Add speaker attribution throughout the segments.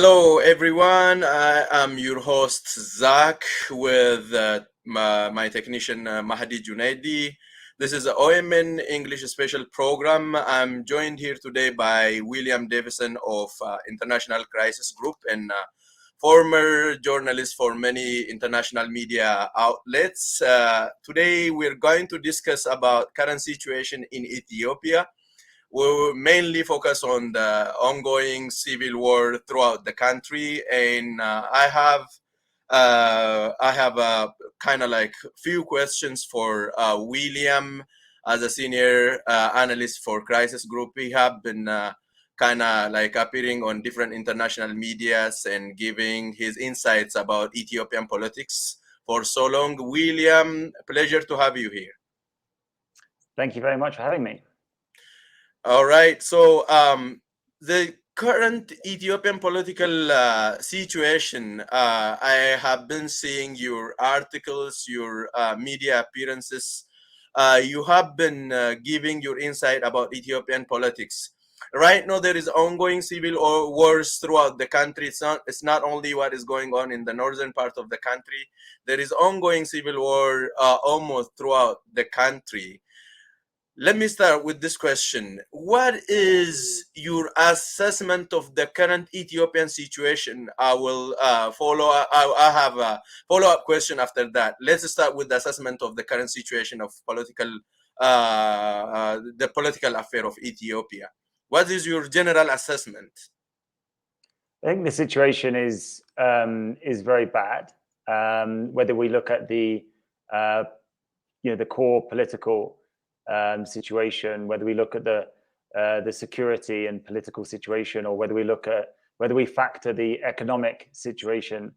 Speaker 1: Hello, everyone. I am your host, Zach, with my technician, Mahdi Junaidi. This is the OMN English Special Program. I'm joined here today by William Davison of International Crisis Group and former journalist for many international media outlets. Today, we're going to discuss about current situation in Ethiopia. We'll mainly focus on the ongoing civil war throughout the country, and I have a kind of like few questions for William as a senior analyst for Crisis Group. We have been kind of like appearing on different international medias and giving his insights about Ethiopian politics for so long. William, pleasure to have you here.
Speaker 2: Thank you very much for having me.
Speaker 1: All right. So the current Ethiopian political situation, I have been seeing your articles, your media appearances. You have been giving your insight about Ethiopian politics. Right now, there is ongoing civil wars throughout the country. It's not only what is going on in the northern part of the country. There is ongoing civil war almost throughout the country. Let me start with this question. What is your assessment of the current Ethiopian situation? I will I have a follow-up question after that. Let's start with the assessment of the current situation of the political affair of Ethiopia. What is your general assessment?
Speaker 2: I think the situation is very bad. Whether we look at the the core political situation, whether we look at the security and political situation, or whether we factor the economic situation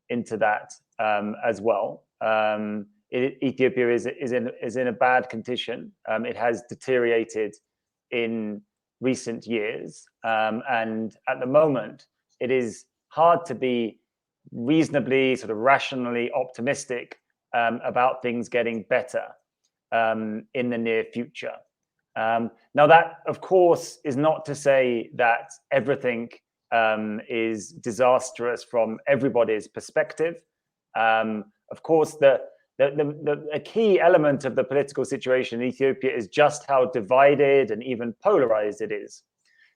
Speaker 2: into that as well. Ethiopia is in a bad condition. It has deteriorated in recent years, and at the moment, it is hard to be reasonably, sort of rationally optimistic about things getting better in the near future. Now, that, of course, is not to say that everything is disastrous from everybody's perspective. Of course, a key element of the political situation in Ethiopia is just how divided and even polarized it is.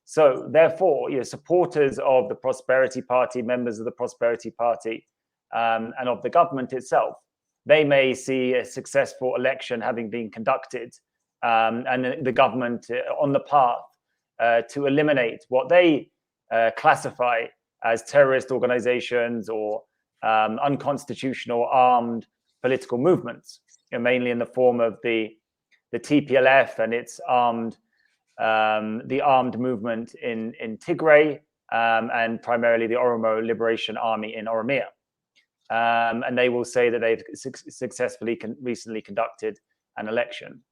Speaker 2: So, therefore, supporters of the Prosperity Party, members of the Prosperity Party, and of the government itself, they may see a successful election having been conducted, and the government on the path to eliminate what they classify as terrorist organizations or unconstitutional armed political movements, mainly in the form of the TPLF and its armed movement in Tigray, and primarily the Oromo Liberation Army in Oromia. And they will say that they've successfully recently conducted an election.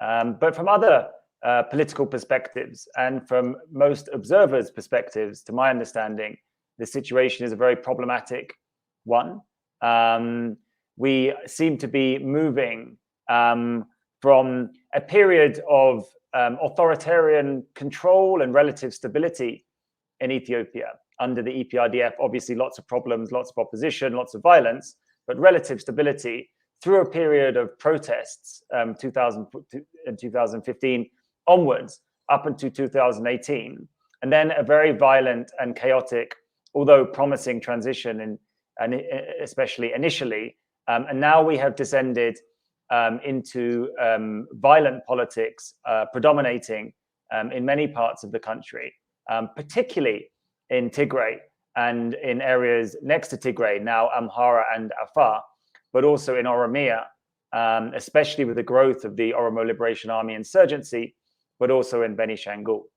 Speaker 2: But from other political perspectives and from most observers' perspectives, to my understanding, the situation is a very problematic one. We seem to be moving from a period of authoritarian control and relative stability in Ethiopia under the EPRDF. Obviously, lots of problems, lots of opposition, lots of violence, but relative stability through a period of protests, 2015 onwards, up until 2018, and then a very violent and chaotic, although promising transition, and especially initially. And now we have descended into violent politics predominating in many parts of the country, particularly in Tigray and in areas next to Tigray, now Amhara and Afar, but also in Oromia, especially with the growth of the Oromo Liberation Army insurgency, but also in Benishangul.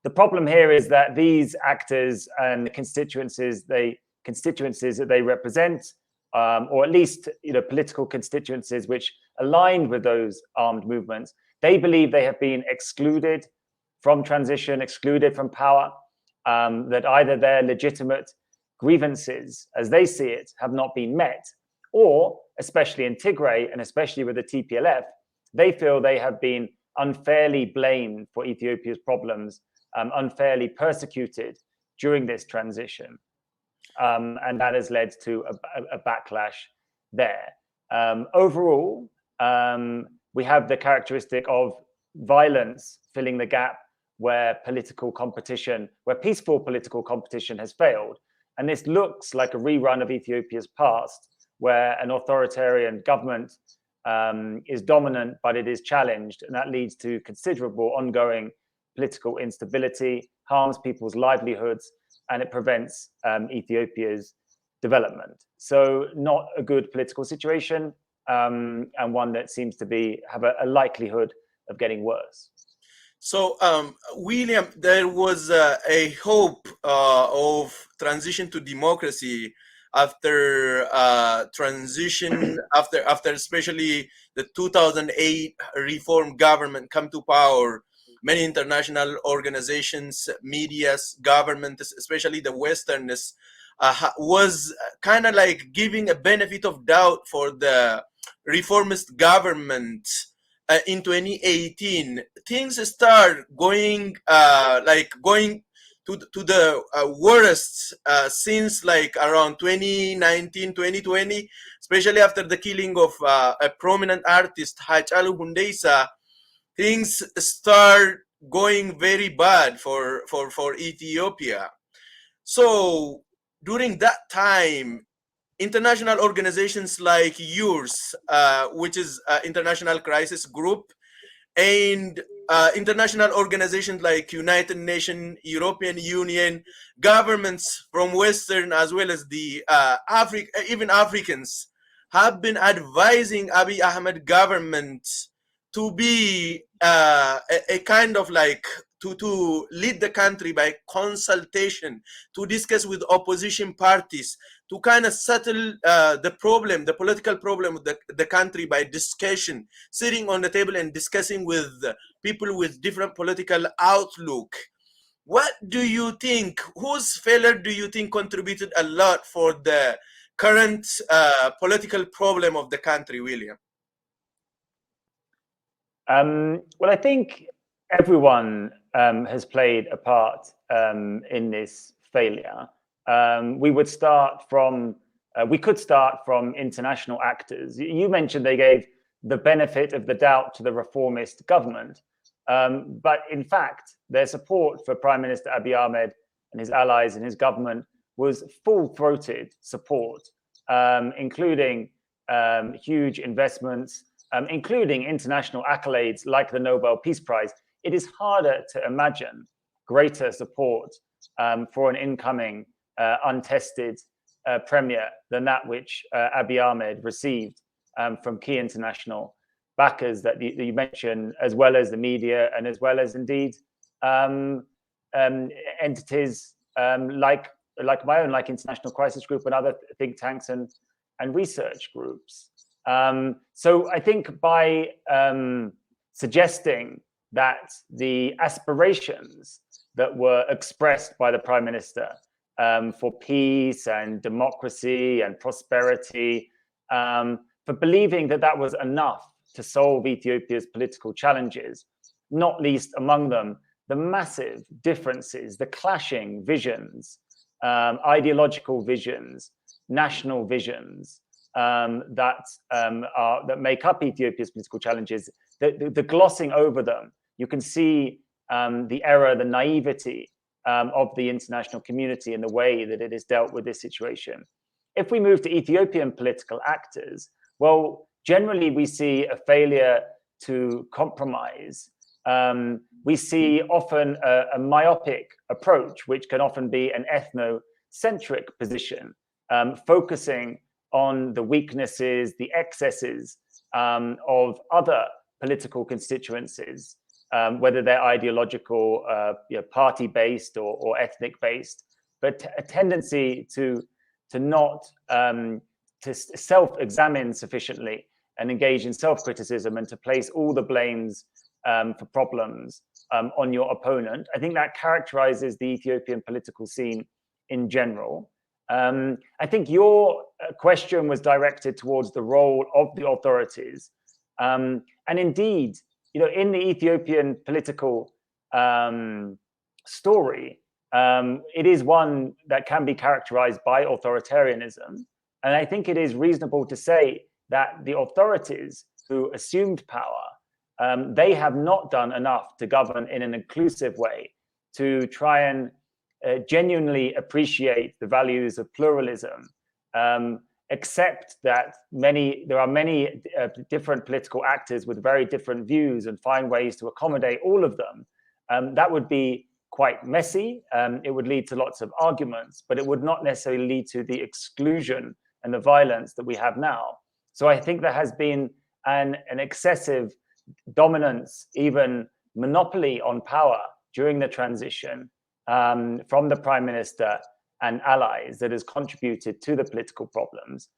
Speaker 2: The problem here is that these actors and the constituencies that they represent, or at least political constituencies which aligned with those armed movements, they believe they have been excluded from transition, excluded from power, that either their legitimate grievances, as they see it, have not been met, or, especially in Tigray and especially with the TPLF, they feel they have been unfairly blamed for Ethiopia's problems, unfairly persecuted during this transition. And that has led to a backlash there. Overall, we have the characteristic of violence filling the gap where peaceful political competition has failed. And this looks like a rerun of Ethiopia's past, where an authoritarian government is dominant, but it is challenged. And that leads to considerable ongoing political instability, harms people's livelihoods, and it prevents Ethiopia's development. So not a good political situation, and one that seems to have a likelihood of getting worse.
Speaker 1: So, William, there was a hope of transition to democracy after transition, after especially the 2008 reform government come to power. Many international organizations, medias, governments, especially the Westernness, was kind of like giving a benefit of doubt for the reformist government. In 2018, things start going going to the worst since like around 2019, 2020, especially after the killing of a prominent artist, Hachalu Hundeisa. Things start going very bad for Ethiopia. So during that time, international organizations like yours, which is International Crisis Group, and international organizations like United Nations, European Union, governments from Western as well as the even Africans have been advising Abiy Ahmed government to be a kind of like to lead the country by consultation, to discuss with opposition parties, to kind of settle the problem, the political problem of the country by discussion, sitting on the table and discussing with people with different political outlook. What do you think, whose failure do you think contributed a lot for the current political problem of the country, William?
Speaker 2: Well, I think everyone has played a part in this failure. We could start from international actors. You mentioned they gave the benefit of the doubt to the reformist government, but in fact, their support for Prime Minister Abiy Ahmed and his allies and his government was full-throated support, including huge investments, including international accolades like the Nobel Peace Prize. It is harder to imagine greater support for an incoming untested premier than that which Abiy Ahmed received from key international backers that you mentioned, as well as the media and as well as indeed entities like my own, like International Crisis Group and other think tanks and research groups. So I think by suggesting that the aspirations that were expressed by the Prime Minister for peace and democracy and prosperity, for believing that that was enough to solve Ethiopia's political challenges, not least among them the massive differences, the clashing visions, ideological visions, national visions, that make up Ethiopia's political challenges, the glossing over them. You can see the error, the naivety of the international community in the way that it has dealt with this situation. If we move to Ethiopian political actors, well, generally we see a failure to compromise. We see often a myopic approach, which can often be an ethnocentric position, focusing on the weaknesses, the excesses of other political constituencies, whether they're ideological, party-based or ethnic-based, but a tendency to not to self-examine sufficiently and engage in self-criticism and to place all the blames for problems on your opponent. I think that characterizes the Ethiopian political scene in general. I think your question was directed towards the role of the authorities. And indeed, in the Ethiopian political story, it is one that can be characterized by authoritarianism. And I think it is reasonable to say that the authorities who assumed power, they have not done enough to govern in an inclusive way, to try and genuinely appreciate the values of pluralism, accept that there are many different political actors with very different views and find ways to accommodate all of them. That would be quite messy. It would lead to lots of arguments, but it would not necessarily lead to the exclusion and the violence that we have now. So I think there has been an excessive dominance, even monopoly on power during the transition from the prime minister and allies that has contributed to the political problems.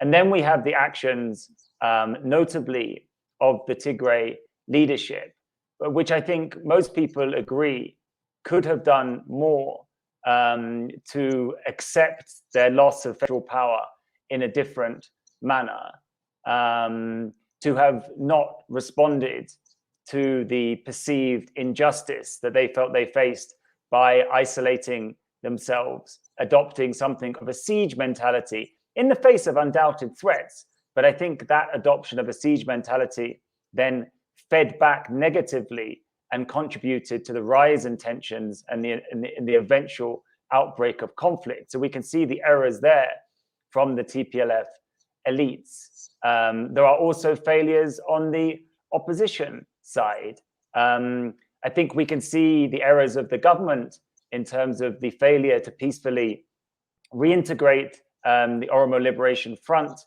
Speaker 2: And then we have the actions, notably of the Tigray leadership, which I think most people agree could have done more to accept their loss of federal power in a different manner, to have not responded to the perceived injustice that they felt they faced by isolating themselves, adopting something of a siege mentality in the face of undoubted threats. But I think that adoption of a siege mentality then fed back negatively and contributed to the rise in tensions and the eventual outbreak of conflict. So we can see the errors there from the TPLF elites. There are also failures on the opposition side. I think we can see the errors of the government in terms of the failure to peacefully reintegrate the Oromo Liberation Front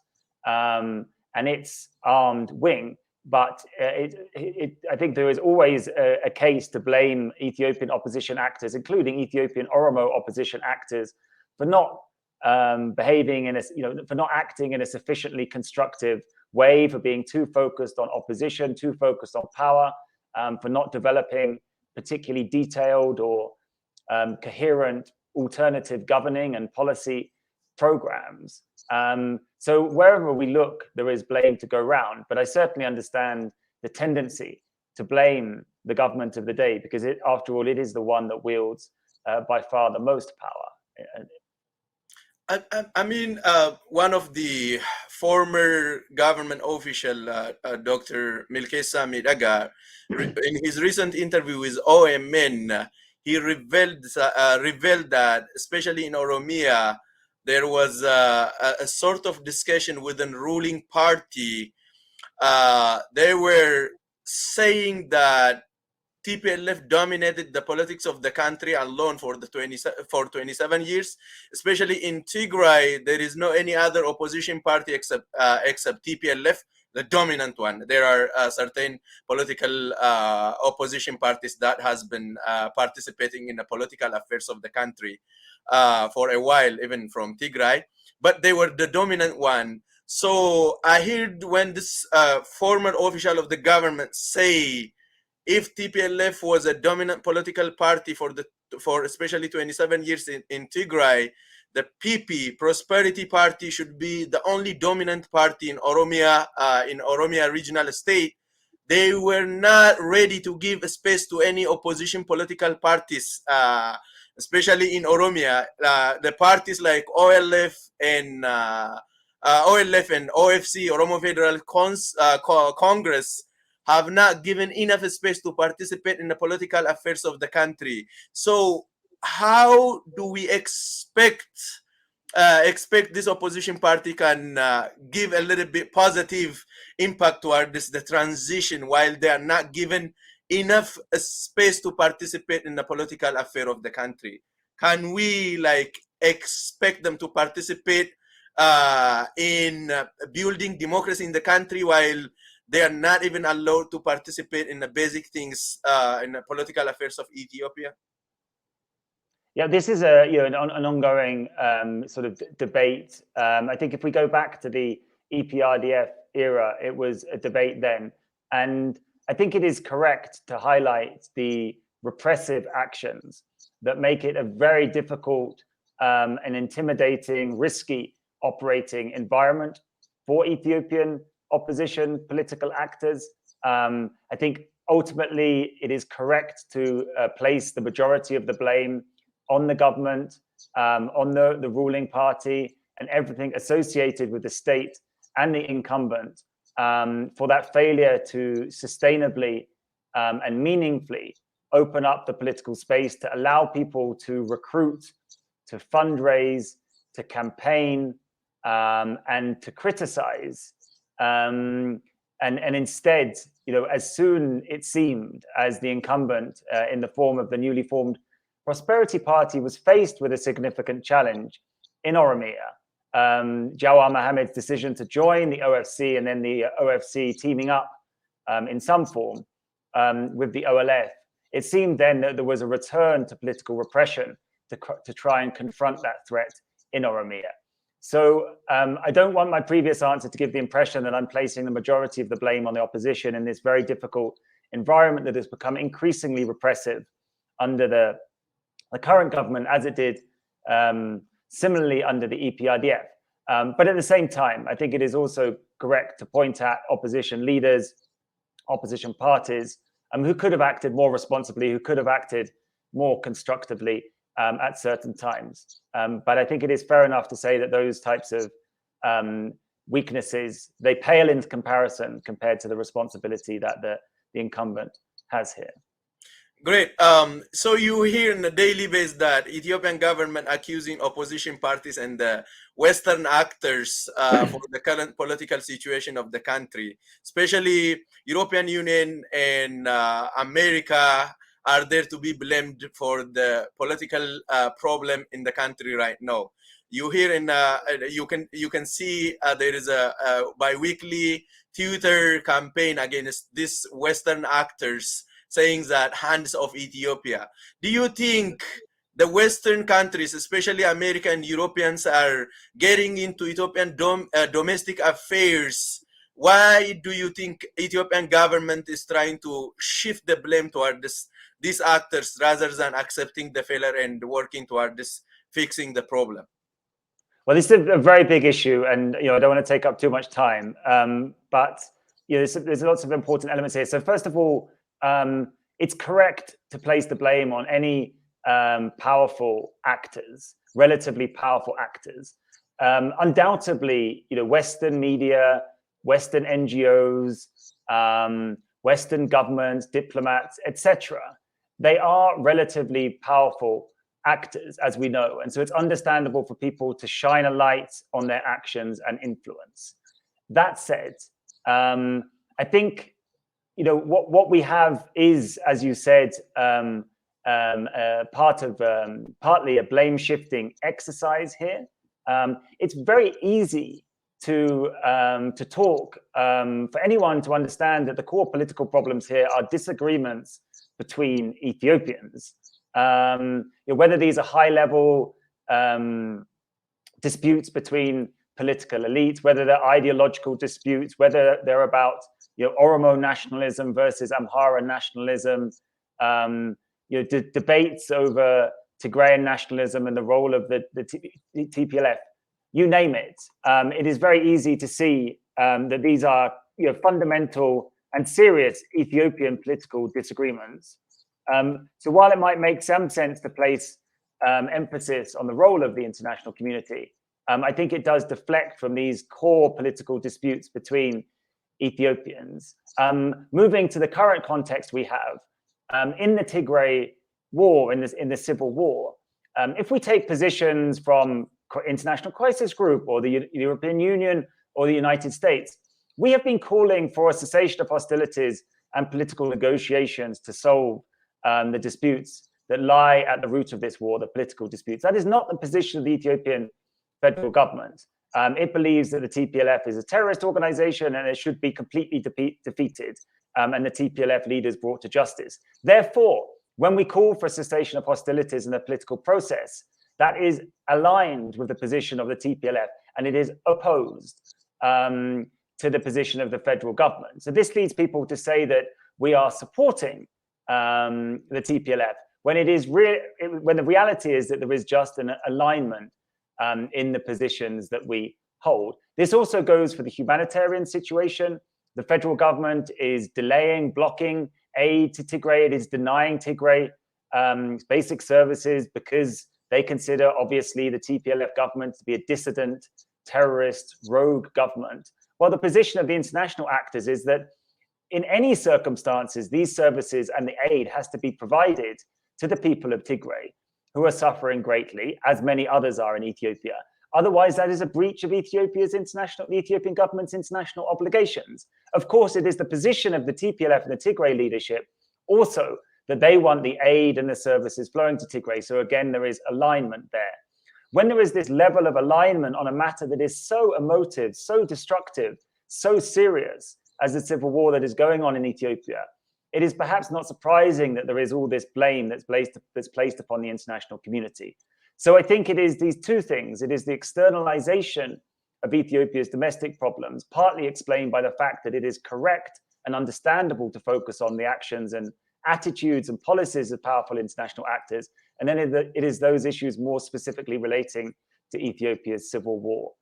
Speaker 2: and its armed wing. But I think there is always a case to blame Ethiopian opposition actors, including Ethiopian Oromo opposition actors, for not behaving for not acting in a sufficiently constructive way, for being too focused on opposition, too focused on power, for not developing particularly detailed or coherent alternative governing and policy programs. So wherever we look, there is blame to go round. But I certainly understand the tendency to blame the government of the day, because after all, it is the one that wields by far the most power.
Speaker 1: I mean, one of the former government official, Dr. Milkesa Midaga, in his recent interview with OMN, he revealed that, especially in Oromia, there was a sort of discussion within ruling party. They were saying that TPLF dominated the politics of the country alone for 27 years. Especially in Tigray, there is no any other opposition party except TPLF, the dominant one. There are certain political opposition parties that has been participating in the political affairs of the country for a while, even from Tigray, but they were the dominant one. So I heard when this former official of the government say, if TPLF was a dominant political party for especially 27 years in Tigray, the PP, Prosperity Party, should be the only dominant party in Oromia regional state. They were not ready to give space to any opposition political parties, especially in Oromia. The parties like OLF and OFC, Oromo Federal Congress, have not given enough space to participate in the political affairs of the country. So how do we expect this opposition party can give a little bit positive impact towards the transition while they are not given enough space to participate in the political affair of the country? Can we expect them to participate in building democracy in the country while they are not even allowed to participate in the basic things in the political affairs of Ethiopia?
Speaker 2: Yeah, this is an ongoing sort of debate. I think if we go back to the EPRDF era, it was a debate then. And I think it is correct to highlight the repressive actions that make it a very difficult and intimidating, risky operating environment for Ethiopian opposition political actors. I think ultimately it is correct to place the majority of the blame on the government, on the ruling party, and everything associated with the state and the incumbent for that failure to sustainably and meaningfully open up the political space to allow people to recruit, to fundraise, to campaign, and to criticize. And instead, as soon it seemed as the incumbent in the form of the newly formed Prosperity Party was faced with a significant challenge in Oromia, Jawar Mohammed's decision to join the OFC and then the OFC teaming up in some form with the OLF, it seemed then that there was a return to political repression to try and confront that threat in Oromia. So I don't want my previous answer to give the impression that I'm placing the majority of the blame on the opposition in this very difficult environment that has become increasingly repressive under the current government, as it did similarly under the EPRDF. But at the same time, I think it is also correct to point at opposition leaders, opposition parties, who could have acted more responsibly, who could have acted more constructively at certain times. But I think it is fair enough to say that those types of weaknesses, they pale in comparison compared to the responsibility that the incumbent has here.
Speaker 1: Great. So you hear on a daily basis that Ethiopian government accusing opposition parties and the Western actors for the current political situation of the country, especially European Union and America are there to be blamed for the political problem in the country right now. You hear in you can see there is a bi-weekly Twitter campaign against these Western actors, saying that hands off Ethiopia. Do you think the Western countries, especially America and Europeans, are getting into Ethiopian domestic affairs? Why do you think Ethiopian government is trying to shift the blame toward these actors rather than accepting the failure and working toward fixing the problem?
Speaker 2: Well, this is a very big issue, and I don't want to take up too much time. But there's lots of important elements here. So first of all, it's correct to place the blame on any powerful actors, relatively powerful actors. Undoubtedly, Western media, Western NGOs, Western governments, diplomats, etc. They are relatively powerful actors, as we know, and so it's understandable for people to shine a light on their actions and influence. That said, I think what we have is, as you said, partly a blame shifting exercise here. It's very easy to talk for anyone to understand that the core political problems here are disagreements between Ethiopians. Whether these are high-level disputes between political elites, whether they're ideological disputes, whether they're about Oromo nationalism versus Amhara nationalism, debates over Tigrayan nationalism and the role of the TPLF, you name it. It is very easy to see that these are fundamental and serious Ethiopian political disagreements. So while it might make some sense to place emphasis on the role of the international community, I think it does deflect from these core political disputes between Ethiopians. Moving to the current context we have, in the Tigray war, in the civil war, if we take positions from International Crisis Group or the European Union or the United States, we have been calling for a cessation of hostilities and political negotiations to solve the disputes that lie at the root of this war, the political disputes. That is not the position of the Ethiopian federal government. It believes that the TPLF is a terrorist organization and it should be completely defeated and the TPLF leaders brought to justice. Therefore, when we call for a cessation of hostilities in the political process, that is aligned with the position of the TPLF and it is opposed to the position of the federal government. So this leads people to say that we are supporting the TPLF when when the reality is that there is just an alignment in the positions that we hold. This also goes for the humanitarian situation. The federal government is delaying, blocking aid to Tigray. It is denying Tigray basic services, because they consider, obviously, the TPLF government to be a dissident, terrorist, rogue government. Well, the position of the international actors is that in any circumstances, these services and the aid has to be provided to the people of Tigray, who are suffering greatly, as many others are in Ethiopia. Otherwise, that is a breach of the Ethiopian government's international obligations. Of course, it is the position of the TPLF and the Tigray leadership also that they want the aid and the services flowing to Tigray. So again, there is alignment there. When there is this level of alignment on a matter that is so emotive, so destructive, so serious as the civil war that is going on in Ethiopia, it is perhaps not surprising that there is all this blame that's placed upon the international community. So I think it is these two things. It is the externalization of Ethiopia's domestic problems, partly explained by the fact that it is correct and understandable to focus on the actions and attitudes and policies of powerful international actors. And then it is those issues more specifically relating to Ethiopia's civil war.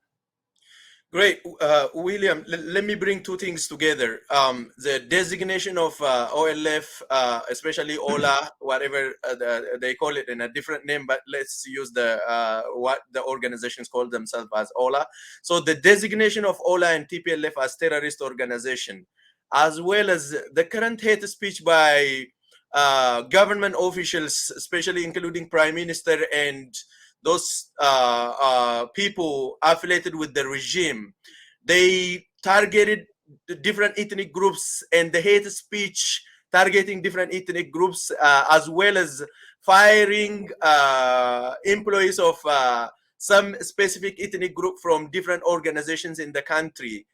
Speaker 1: Great. William, let me bring two things together. The designation of OLF, especially OLA, whatever they call it in a different name, but let's use the what the organizations call themselves as OLA. So the designation of OLA and TPLF as terrorist organization, as well as the current hate speech by government officials, especially including Prime Minister and those people affiliated with the regime, they targeted the different ethnic groups, and the hate speech targeting different ethnic groups, as well as firing employees of some specific ethnic group from different organizations in the country.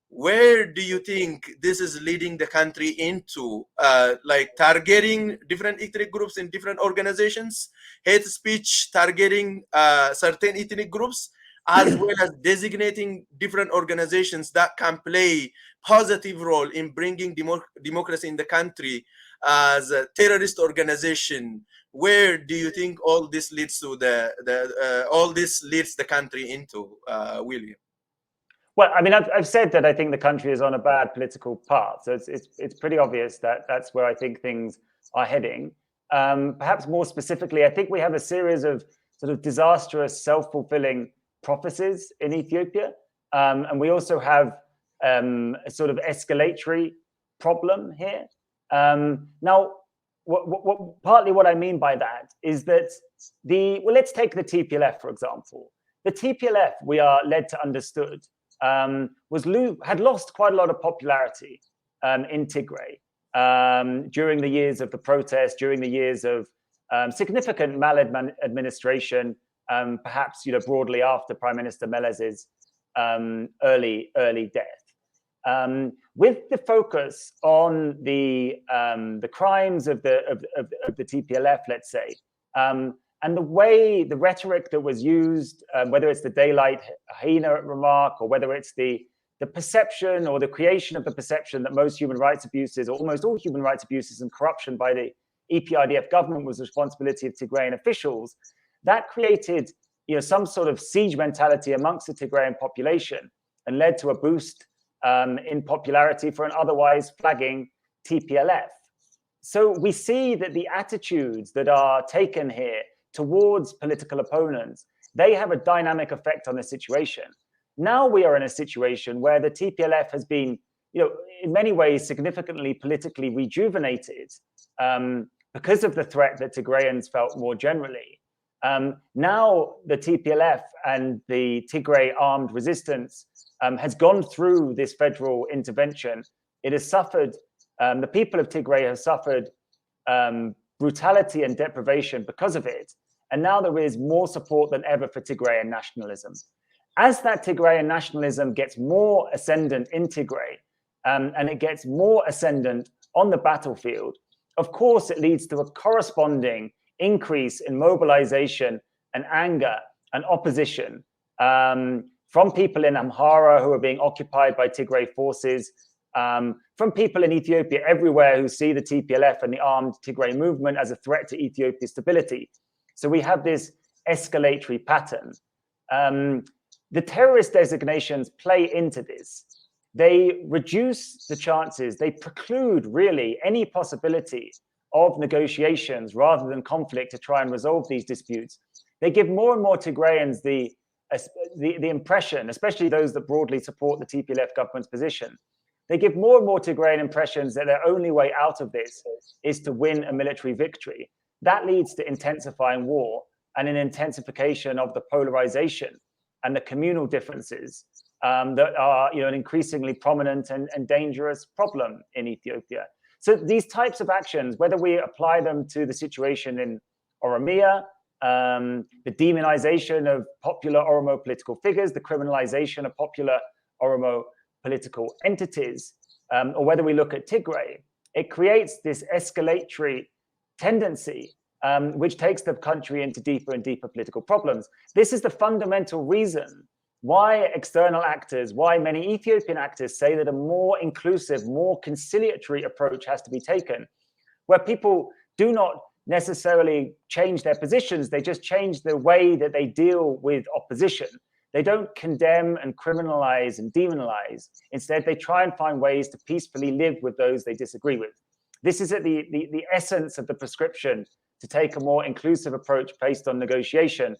Speaker 1: Where do you think this is leading the country into, like targeting different ethnic groups in different organizations, hate speech targeting certain ethnic groups, as well as designating different organizations that can play positive role in bringing democracy in the country as a terrorist organization? Where do you think all this leads to all this leads the country into, William?
Speaker 2: Well, I mean, I've said that I think the country is on a bad political path. So it's pretty obvious that that's where I think things are heading. Perhaps more specifically, I think we have a series of sort of disastrous, self-fulfilling prophecies in Ethiopia. And we also have a sort of escalatory problem here. Now, partly what I mean by that is that let's take the TPLF, for example. The TPLF, we are led to understood, had lost quite a lot of popularity in Tigray during the years of the protest, during the years of significant maladministration, perhaps broadly after Prime Minister Melez's early death. With the focus on the crimes of the TPLF, let's say, and the rhetoric that was used, whether it's the daylight hyena remark, or whether it's the perception or the creation of the perception that most human rights abuses, or almost all human rights abuses and corruption by the EPRDF government was the responsibility of Tigrayan officials, that created some sort of siege mentality amongst the Tigrayan population and led to a boost in popularity for an otherwise flagging TPLF. So we see that the attitudes that are taken here towards political opponents, they have a dynamic effect on the situation. Now we are in a situation where the TPLF has been, in many ways, significantly politically rejuvenated because of the threat that Tigrayans felt more generally. Now the TPLF and the Tigray armed resistance has gone through this federal intervention. It has suffered, the people of Tigray have suffered brutality and deprivation because of it. And now there is more support than ever for Tigrayan nationalism. As that Tigrayan nationalism gets more ascendant in Tigray, and it gets more ascendant on the battlefield, of course, it leads to a corresponding increase in mobilization and anger and opposition from people in Amhara who are being occupied by Tigray forces, from people in Ethiopia everywhere who see the TPLF and the armed Tigray movement as a threat to Ethiopia's stability. So we have this escalatory pattern. The terrorist designations play into this. They reduce the chances, they preclude really any possibility of negotiations rather than conflict to try and resolve these disputes, they give more and more Tigrayans the impression, especially those that broadly support the TPLF government's position, they give more and more Tigrayan impressions that their only way out of this is to win a military victory. That leads to intensifying war and an intensification of the polarization and the communal differences that are, an increasingly prominent and dangerous problem in Ethiopia. So these types of actions, whether we apply them to the situation in Oromia, the demonization of popular Oromo political figures, the criminalization of popular Oromo political entities, or whether we look at Tigray, it creates this escalatory tendency which takes the country into deeper and deeper political problems. This is the fundamental reason why external actors, why many Ethiopian actors say that a more inclusive, more conciliatory approach has to be taken, where people do not necessarily change their positions, they just change the way that they deal with opposition. They don't condemn and criminalize and demonize. Instead, they try and find ways to peacefully live with those they disagree with. This is at the essence of the prescription to take a more inclusive approach based on negotiation,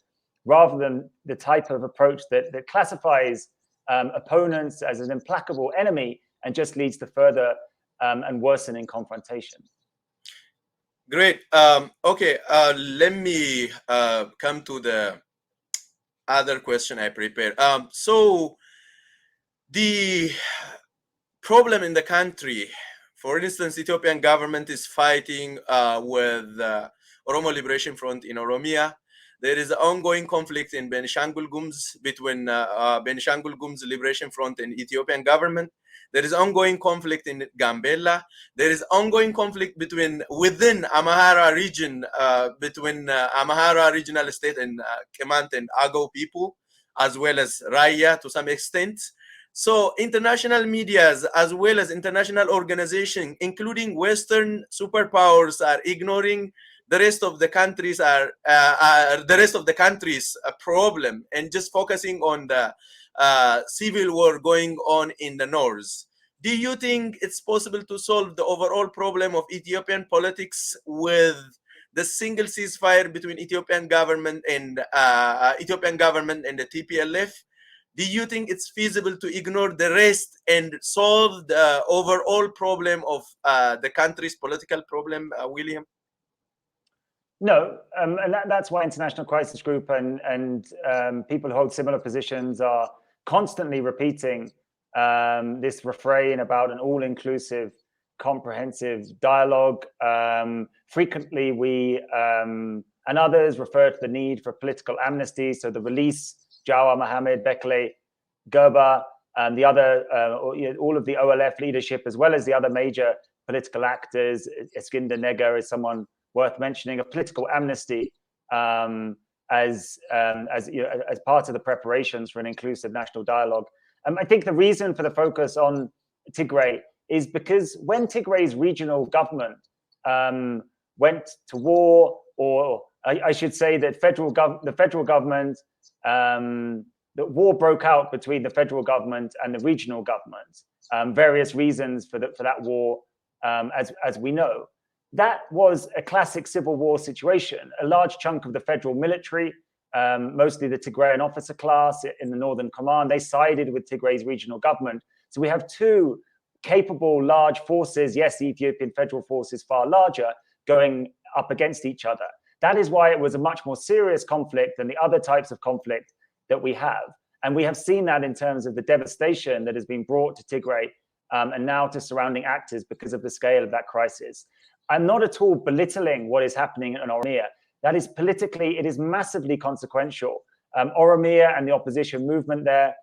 Speaker 2: rather than the type of approach that classifies opponents as an implacable enemy and just leads to further and worsening confrontation.
Speaker 1: Great. Okay, let me come to the other question I prepared. So the problem in the country, for instance, Ethiopian government is fighting with Oromo Liberation Front in Oromia. There is ongoing conflict in Benishangul Gumuz between Benishangul Gumuz Liberation Front and Ethiopian government. There is ongoing conflict in Gambela. There is ongoing conflict within Amhara region, between Amhara regional state and Kemant and Agao people, as well as Raya to some extent. So international medias, as well as international organizations, including Western superpowers, are ignoring the rest of the countries problem and just focusing on the civil war going on in the north. Do you think it's possible to solve the overall problem of Ethiopian politics with the single ceasefire between Ethiopian government and the TPLF? Do you think it's feasible to ignore the rest and solve the overall problem of the country's political problem, William?
Speaker 2: No, and that's why International Crisis Group and people who hold similar positions are constantly repeating this refrain about an all-inclusive, comprehensive dialogue. Frequently, we and others refer to the need for political amnesty, so the release Jawar Mohammed, Bekele Gerba, and the other, all of the OLF leadership, as well as the other major political actors. Eskinder Nega is someone worth mentioning, a political amnesty as part of the preparations for an inclusive national dialogue. I think the reason for the focus on Tigray is because when Tigray's regional government went to war, or I should say that the federal government, the war broke out between the federal government and the regional government. Various reasons for that war, as we know. That was a classic civil war situation. A large chunk of the federal military, mostly the Tigrayan officer class in the Northern Command, they sided with Tigray's regional government. So we have two capable large forces, yes, the Ethiopian federal force is far larger, going up against each other. That is why it was a much more serious conflict than the other types of conflict that we have. And we have seen that in terms of the devastation that has been brought to Tigray and now to surrounding actors because of the scale of that crisis. I'm not at all belittling what is happening in Oromia. That is politically, it is massively consequential. Oromia and the opposition movement there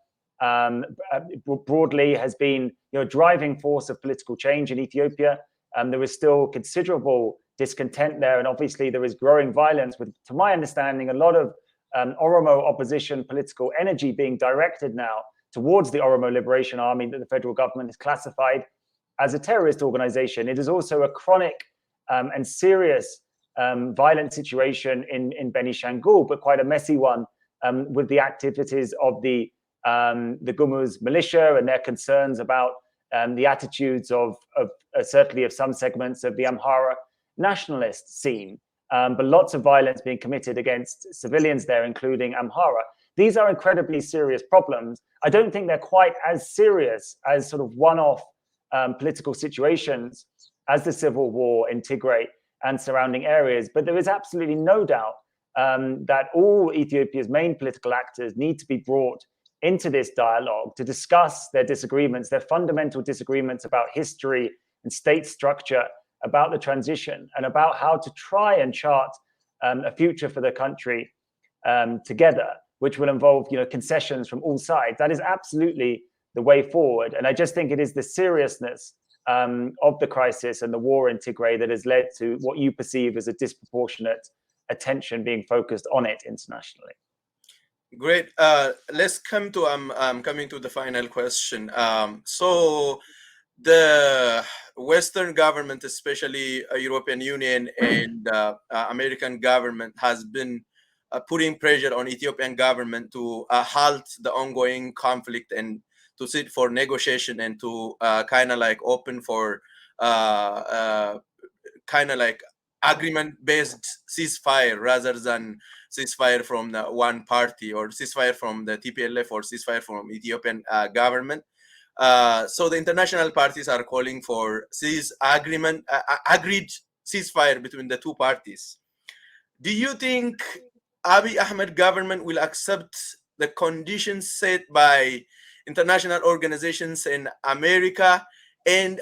Speaker 2: broadly has been a driving force of political change in Ethiopia. There is still considerable discontent there, and obviously there is growing violence with, to my understanding, a lot of Oromo opposition political energy being directed now towards the Oromo Liberation Army that the federal government has classified as a terrorist organization. It is also a chronic and serious violent situation in Benishangul, but quite a messy one with the activities of the Gumuz militia and their concerns about the attitudes of certainly of some segments of the Amhara nationalist scene, but lots of violence being committed against civilians there, including Amhara. These are incredibly serious problems. I don't think they're quite as serious as sort of one-off political situations as the civil war in Tigray and surrounding areas, but there is absolutely no doubt that all Ethiopia's main political actors need to be brought into this dialogue to discuss their disagreements, their fundamental disagreements about history and state structure, about the transition, and about how to try and chart a future for the country together, which will involve, concessions from all sides. That is absolutely the way forward. And I just think it is the seriousness of the crisis and the war in Tigray that has led to what you perceive as a disproportionate attention being focused on it internationally.
Speaker 1: Great. Let's come to coming to the final question. So the Western government, especially European Union and American government, has been putting pressure on Ethiopian government to halt the ongoing conflict and to sit for negotiation and to kind of like open for kind of like agreement-based ceasefire rather than ceasefire from the one party or ceasefire from the TPLF or ceasefire from Ethiopian government. So the international parties are calling for agreed ceasefire between the two parties. Do you think Abiy Ahmed government will accept the conditions set by international organizations in America, and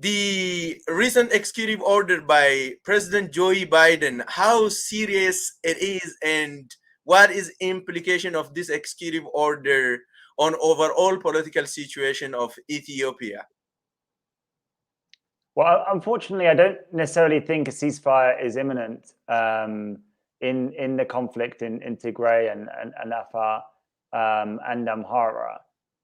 Speaker 1: the recent executive order by President Joe Biden, how serious it is, and what is implication of this executive order on overall political situation of Ethiopia?
Speaker 2: Well, unfortunately, I don't necessarily think a ceasefire is imminent in the conflict in Tigray and Afar and Amhara.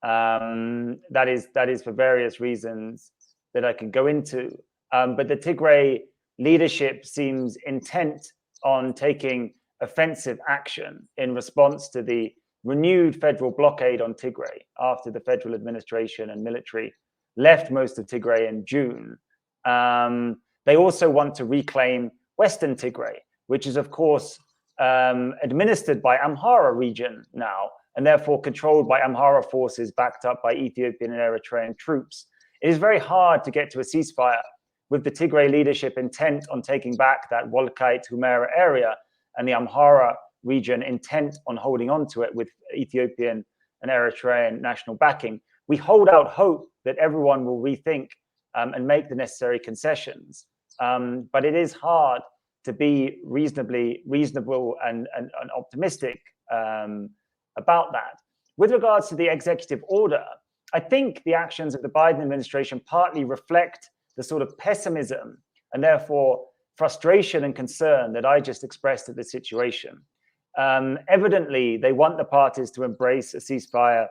Speaker 2: That is for various reasons that I can go into. But the Tigray leadership seems intent on taking offensive action in response to the renewed federal blockade on Tigray after the federal administration and military left most of Tigray in June. They also want to reclaim Western Tigray, which is, of course, administered by Amhara region now, and therefore controlled by Amhara forces backed up by Ethiopian and Eritrean troops. It is very hard to get to a ceasefire with the Tigray leadership intent on taking back that Wolkite Humera area and the Amhara region intent on holding on to it with Ethiopian and Eritrean national backing. We hold out hope that everyone will rethink and make the necessary concessions. But it is hard to be reasonable and optimistic about that. With regards to the executive order, I think the actions of the Biden administration partly reflect the sort of pessimism and therefore frustration and concern that I just expressed at the situation. Evidently, they want the parties to embrace a ceasefire,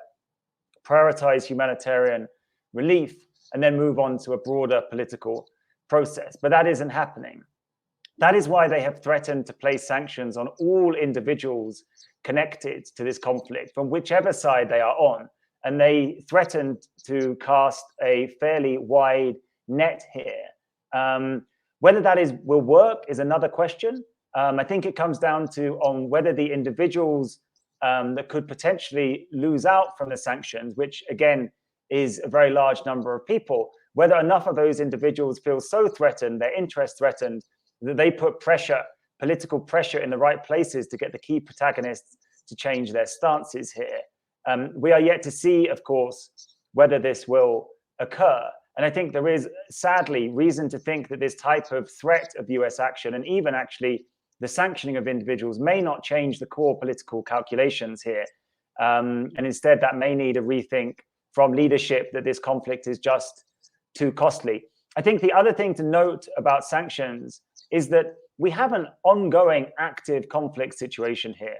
Speaker 2: prioritize humanitarian relief, and then move on to a broader political process. But that isn't happening. That is why they have threatened to place sanctions on all individuals connected to this conflict, from whichever side they are on. And they threatened to cast a fairly wide net here. Whether that will work is another question. I think it comes down to on whether the individuals that could potentially lose out from the sanctions, which again is a very large number of people, whether enough of those individuals feel so threatened, their interest threatened, that they put pressure, political pressure in the right places to get the key protagonists to change their stances here. We are yet to see, of course, whether this will occur. And I think there is, sadly, reason to think that this type of threat of US action, and even actually the sanctioning of individuals, may not change the core political calculations here. And instead, that may need a rethink from leadership that this conflict is just too costly. I think the other thing to note about sanctions is that we have an ongoing active conflict situation here.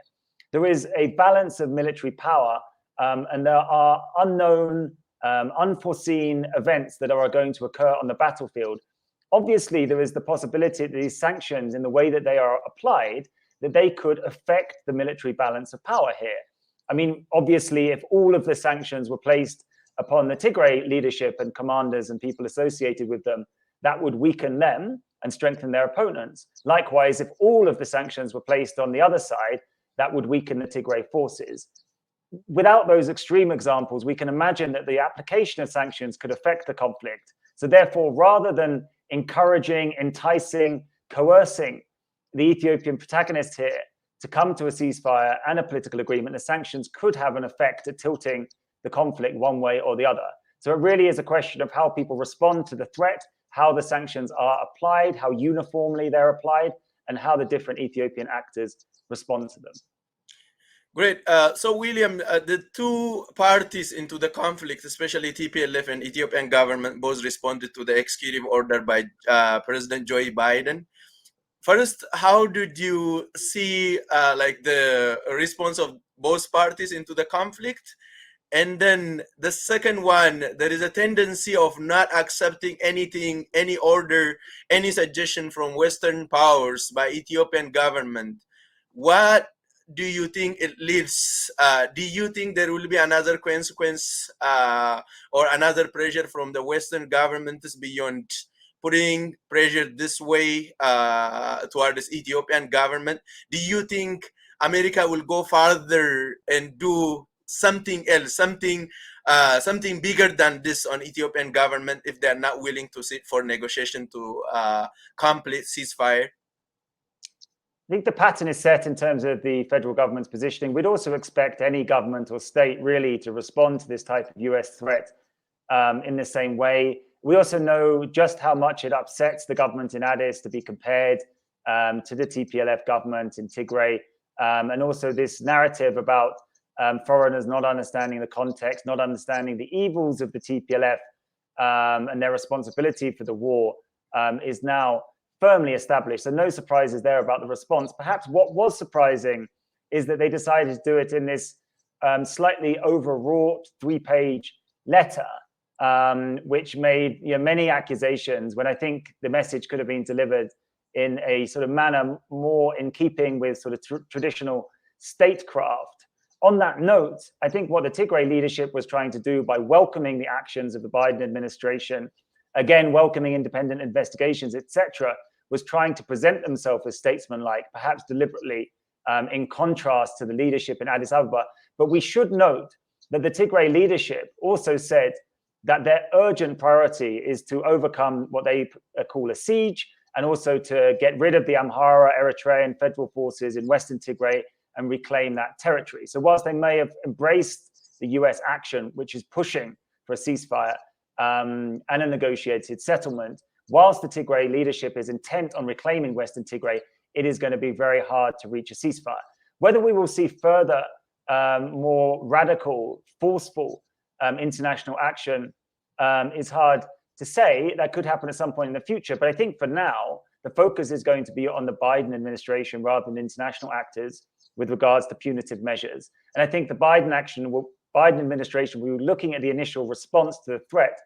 Speaker 2: There is a balance of military power, and there are unknown, unforeseen events that are going to occur on the battlefield. Obviously, there is the possibility that these sanctions, in the way that they are applied, that they could affect the military balance of power here. I mean, obviously, if all of the sanctions were placed upon the Tigray leadership and commanders and people associated with them, that would weaken them and strengthen their opponents. Likewise, if all of the sanctions were placed on the other side, that would weaken the Tigray forces. Without those extreme examples, we can imagine that the application of sanctions could affect the conflict. So therefore, rather than encouraging, enticing, coercing the Ethiopian protagonists here to come to a ceasefire and a political agreement, the sanctions could have an effect at tilting the conflict one way or the other. So it really is a question of how people respond to the threat, how the sanctions are applied, how uniformly they're applied, and how the different Ethiopian actors respond to them.
Speaker 1: Great. So, William, the two parties into the conflict, especially TPLF and Ethiopian government, both responded to the executive order by President Joe Biden. First, how did you see like the response of both parties into the conflict? And then the second one, there is a tendency of not accepting anything, any order, any suggestion from Western powers by Ethiopian government. What do you think it leads? Do you think there will be another consequence or another pressure from the Western governments beyond putting pressure this way toward this Ethiopian government? Do you think America will go farther and do something else, something bigger than this on Ethiopian government if they're not willing to sit for negotiation to complete ceasefire?
Speaker 2: I think the pattern is set in terms of the federal government's positioning. We'd also expect any government or state really to respond to this type of US threat in the same way. We also know just how much it upsets the government in Addis to be compared to the TPLF government in Tigray. And also this narrative about foreigners not understanding the context, not understanding the evils of the TPLF and their responsibility for the war is now firmly established. So no surprises there about the response. Perhaps what was surprising is that they decided to do it in this slightly overwrought 3-page letter, which made many accusations when I think the message could have been delivered in a sort of manner more in keeping with sort of traditional statecraft. On that note, I think what the Tigray leadership was trying to do by welcoming the actions of the Biden administration, again, welcoming independent investigations, etc., was trying to present themselves as statesmanlike, perhaps deliberately, in contrast to the leadership in Addis Ababa. But we should note that the Tigray leadership also said that their urgent priority is to overcome what they call a siege, and also to get rid of the Amhara, Eritrean federal forces in Western Tigray and reclaim that territory. So whilst they may have embraced the US action, which is pushing for a ceasefire and a negotiated settlement, whilst the Tigray leadership is intent on reclaiming Western Tigray, it is going to be very hard to reach a ceasefire. Whether we will see further, more radical, forceful international action is hard to say. That could happen at some point in the future. But I think for now, the focus is going to be on the Biden administration rather than international actors with regards to punitive measures. And I think the Biden administration will be looking at the initial response to the threat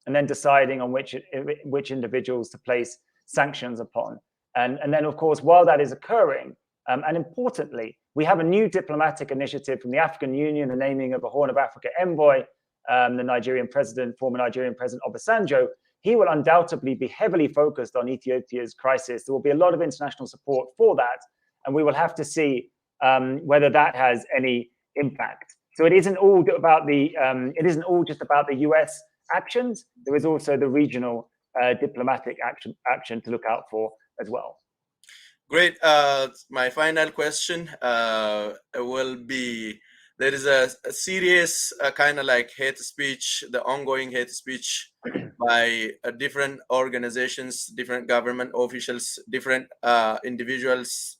Speaker 2: and then deciding on which individuals to place sanctions upon. And then, of course, while that is occurring, and importantly, we have a new diplomatic initiative from the African Union, the naming of a Horn of Africa envoy, the Nigerian president, former Nigerian president Obasanjo. He will undoubtedly be heavily focused on Ethiopia's crisis. There will be a lot of international support for that, and we will have to see whether that has any impact. So it isn't all about just about the US actions. There is also the regional diplomatic action to look out for as well.
Speaker 1: Great. My final question will be: there is a serious kind of like hate speech, the ongoing hate speech by different organizations, different government officials, different individuals,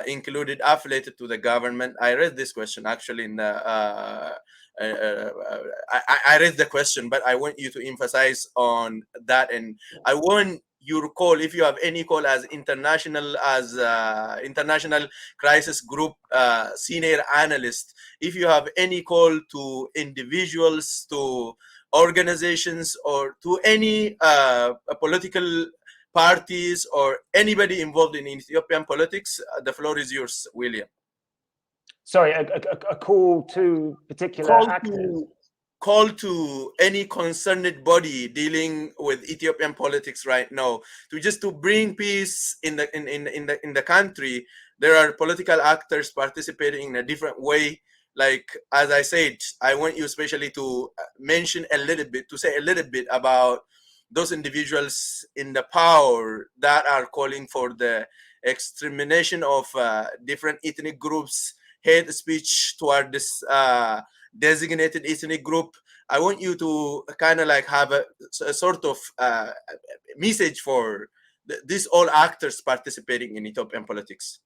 Speaker 1: included affiliated to the government. I read this question actually in the I read the question, but I want you to emphasize on that, and I want your call, if you have any call as international crisis group senior analyst, if you have any call to individuals, to organizations, or to any political parties or anybody involved in Ethiopian politics, the floor is yours, William.
Speaker 2: Sorry, a call to particular actors?
Speaker 1: call to any concerned body dealing with Ethiopian politics right now to bring peace in the country. There are political actors participating in a different way. Like, as I said, I want you especially to say a little bit about those individuals in the power that are calling for the extermination of different ethnic groups, hate speech toward this designated ethnic group. I want you to kind of like have a sort of message for these all actors participating in Ethiopian politics.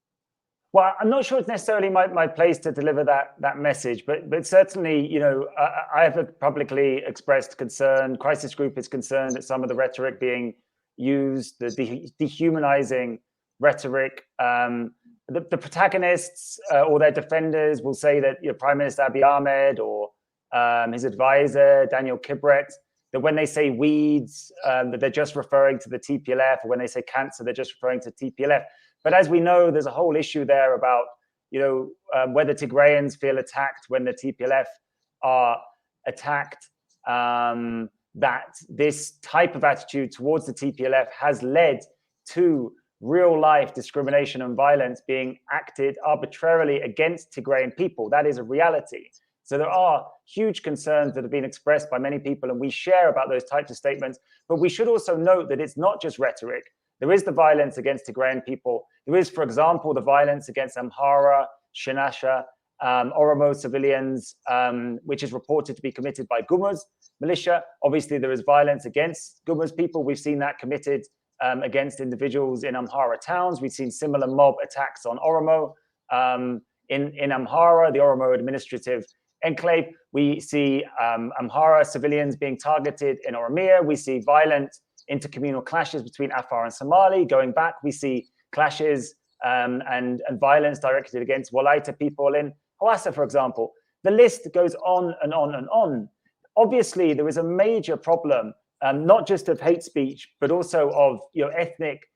Speaker 2: Well, I'm not sure it's necessarily my place to deliver that message, but certainly, you know, I have publicly expressed concern. Crisis Group is concerned that some of the rhetoric being used, the dehumanizing rhetoric. The protagonists or their defenders will say that, you know, Prime Minister Abiy Ahmed or his advisor Daniel Kibret, that when they say weeds, that they're just referring to the TPLF, or when they say cancer, they're just referring to TPLF. But as we know, there's a whole issue there about, you know, whether Tigrayans feel attacked when the TPLF are attacked. That this type of attitude towards the TPLF has led to real life discrimination and violence being acted arbitrarily against Tigrayan people. That is a reality. So there are huge concerns that have been expressed by many people, and we share about those types of statements. But we should also note that it's not just rhetoric. There is the violence against Tigrayan people. There is, for example, the violence against Amhara, Shinasha, Oromo civilians, which is reported to be committed by Gumuz militia. Obviously, there is violence against Gumuz people. We've seen that committed against individuals in Amhara towns. We've seen similar mob attacks on Oromo. In Amhara, the Oromo administrative enclave, we see Amhara civilians being targeted in Oromia. We see violent intercommunal clashes between Afar and Somali. Going back, we see clashes and violence directed against Walaita people in Hawassa, for example. The list goes on and on and on. Obviously, there is a major problem, not just of hate speech, but also of, you know, ethnic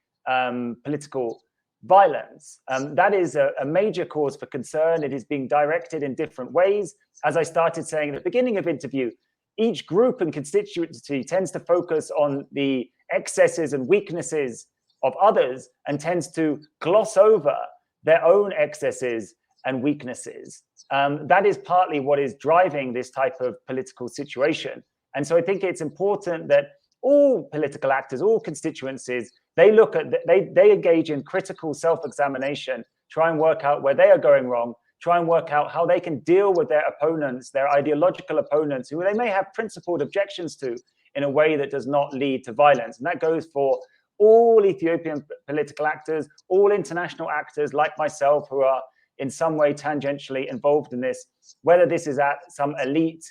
Speaker 2: political violence. That is a major cause for concern. It is being directed in different ways. As I started saying at the beginning of interview, each group and constituency tends to focus on the excesses and weaknesses of others and tends to gloss over their own excesses and weaknesses. That is partly what is driving this type of political situation. And so I think it's important that all political actors, all constituencies, they look at, they engage in critical self-examination, try and work out where they are going wrong, try and work out how they can deal with their opponents, their ideological opponents, who they may have principled objections to, in a way that does not lead to violence. And that goes for all Ethiopian political actors, all international actors like myself who are in some way tangentially involved in this, whether this is at some elite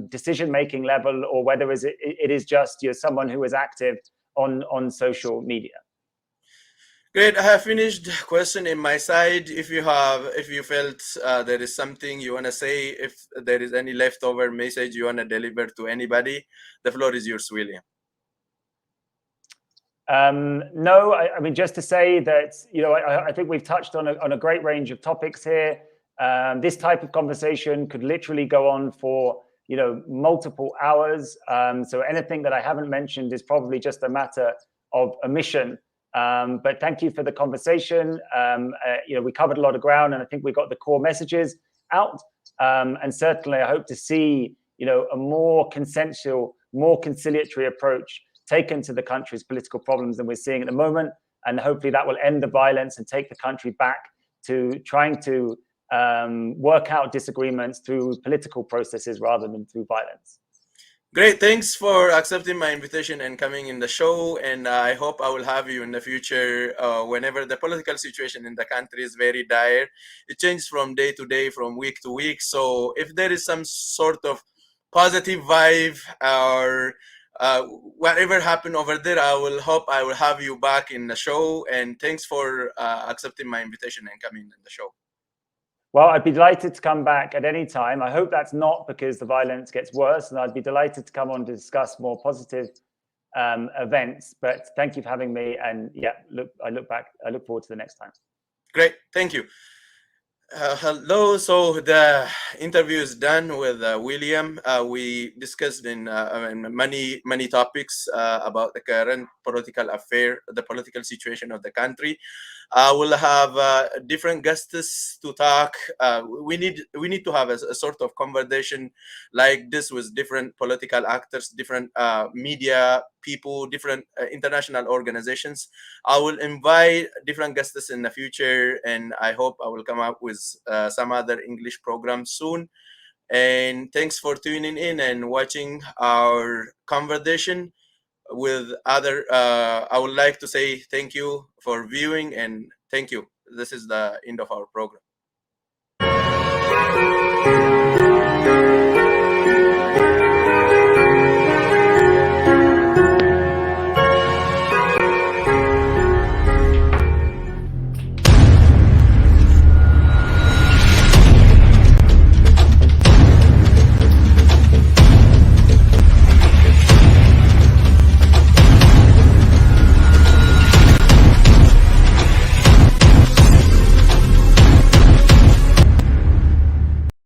Speaker 2: decision-making level or whether it is just, you know, someone who is active on social media.
Speaker 1: Great. I have finished question in my side. If you felt there is something you want to say, if there is any leftover message you want to deliver to anybody, the floor is yours, William.
Speaker 2: No, I mean, just to say that, you know, I think we've touched on a great range of topics here. This type of conversation could literally go on for, you know, multiple hours. So anything that I haven't mentioned is probably just a matter of omission. But thank you for the conversation. You know, we covered a lot of ground, and I think we got the core messages out. And certainly, I hope to see, you know, a more consensual, more conciliatory approach taken to the country's political problems than we're seeing at the moment. And hopefully that will end the violence and take the country back to trying to work out disagreements through political processes rather than through violence.
Speaker 1: Great. Thanks for accepting my invitation and coming in the show. And I hope I will have you in the future whenever the political situation in the country is very dire. It changes from day to day, from week to week. So if there is some sort of positive vibe or whatever happened over there, I will have you back in the show. And thanks for accepting my invitation and coming in the show.
Speaker 2: Well, I'd be delighted to come back at any time. I hope that's not because the violence gets worse, and I'd be delighted to come on to discuss more positive events. But thank you for having me. And yeah, I look forward to the next time.
Speaker 1: Great. Thank you. Hello. So the interview is done with William. We discussed in many topics about the current political affair, the political situation of the country. We'll have different guests to talk. We need to have a sort of conversation like this with different political actors, different media people, different international organizations. I will invite different guests in the future, and I hope I will come up with some other English programs soon. And thanks for tuning in and watching our conversation with other. I would like to say thank you for viewing and thank you. This is the end of our program.